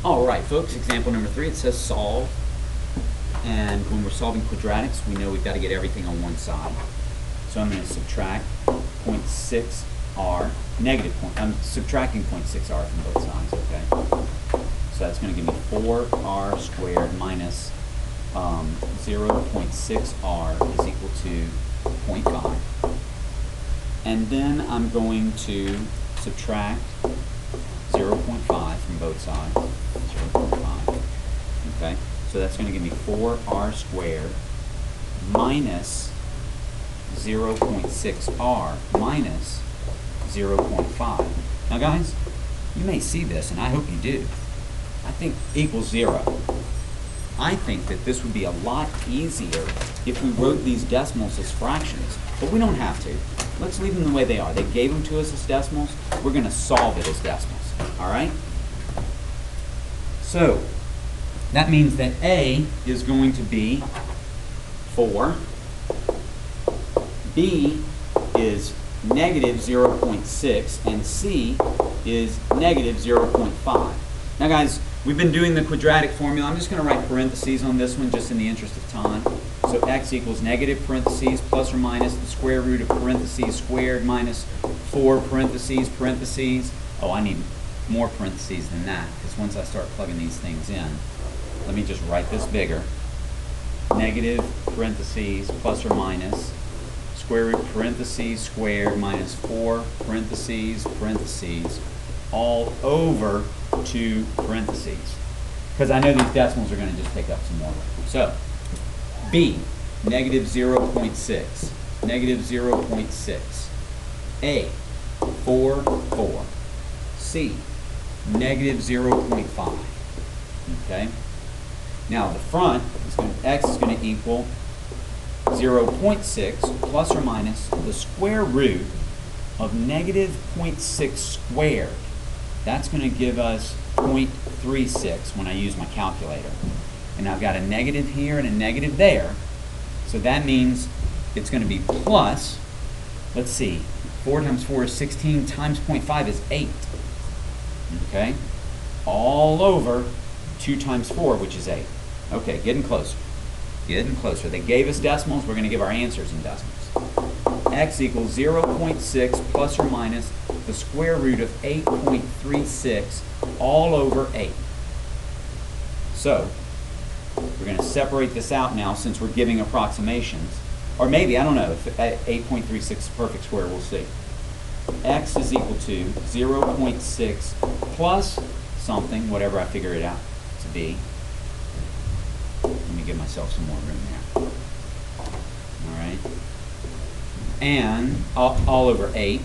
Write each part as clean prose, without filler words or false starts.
All right, folks, example number 3, it says solve. And when we're solving quadratics, we know we've got to get everything on one side. So I'm going to subtract 0.6r, negative point, I'm subtracting 0.6r from both sides, okay? So that's going to give me 4r squared minus 0.6r is equal to 0.5. And then I'm going to subtract 0.5 from both sides, 0.5, okay? So that's going to give me 4r squared minus 0.6r minus 0.5. Now guys, you may see this, and I hope you do. I think equals 0. I think that this would be a lot easier if we wrote these decimals as fractions, but we don't have to. Let's leave them the way they are. They gave them to us as decimals. We're going to solve it as decimals. All right? So, that means that A is going to be 4. B is negative 0.6, and C is negative 0.5. Now guys, we've been doing the quadratic formula. I'm just going to write parentheses on this one just in the interest of time. So x equals negative parentheses plus or minus the square root of parentheses squared minus 4 parentheses parentheses. Oh, I need more parentheses than that, because once I start plugging these things in, let me just write this bigger. Negative parentheses plus or minus square root parentheses squared minus 4 parentheses parentheses all over 2 parentheses. Because I know these decimals are going to just take up some more room. So, B, negative 0.6, negative 0.6. A, 4, 4. C, negative 0.5. Okay? Now the front, x is going to equal 0.6 plus or minus the square root of negative 0.6 squared. That's going to give us 0.36 when I use my calculator. And I've got a negative here and a negative there. So that means it's going to be plus, let's see, 4 times 4 is 16 times 0.5 is 8. Okay? All over 2 times 4, which is 8. Okay, getting closer. Getting closer. They gave us decimals. We're going to give our answers in decimals. X equals 0.6 plus or minus the square root of 8.36 all over 8. So, we're going to separate this out now since we're giving approximations. Or maybe, I don't know, if 8.36 is a perfect square, we'll see. X is equal to 0.6 plus something, whatever I figure it out to be. Let me give myself some more room there. Alright. And all over 8.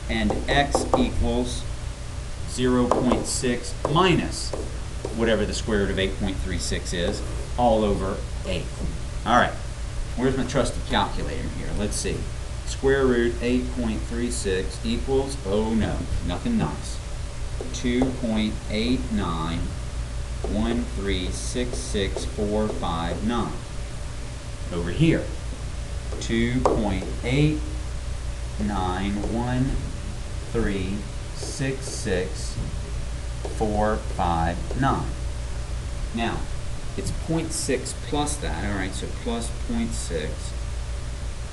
And x equals 0.6 minus whatever the square root of 8.36 is, all over 8. Alright. Where's my trusty calculator here? Let's see. Square root 8.36 equals, oh no, nothing nice. 2.89136645.9. Over here, 2.89136645.9. Now, it's 0.6 plus that, all right, so plus 0.6.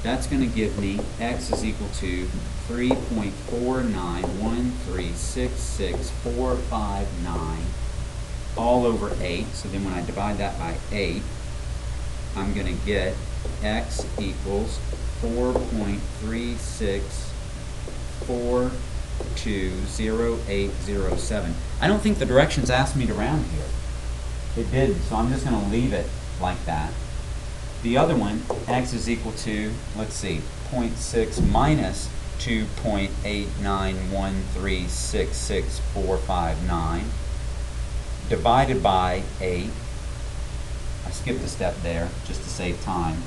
That's going to give me x is equal to 3.49136645.9 all over 8. So then when I divide that by 8, I'm going to get x equals 4.36420807. I don't think the directions asked me to round here. It didn't, so I'm just going to leave it like that. The other one, x is equal to, let's see, 0.6 minus 2.89136645.9 divided by 8. I skipped a step there just to save time.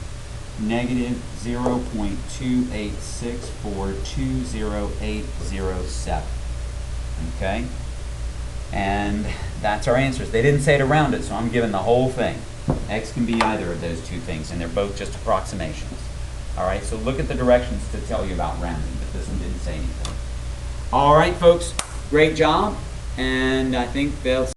Negative 0.286420807. Okay? And that's our answers. They didn't say to round it, so I'm giving the whole thing. X can be either of those two things, and they're both just approximations. All right, so look at the directions to tell you about rounding, but this one didn't say anything. All right, folks, great job, and I think they'll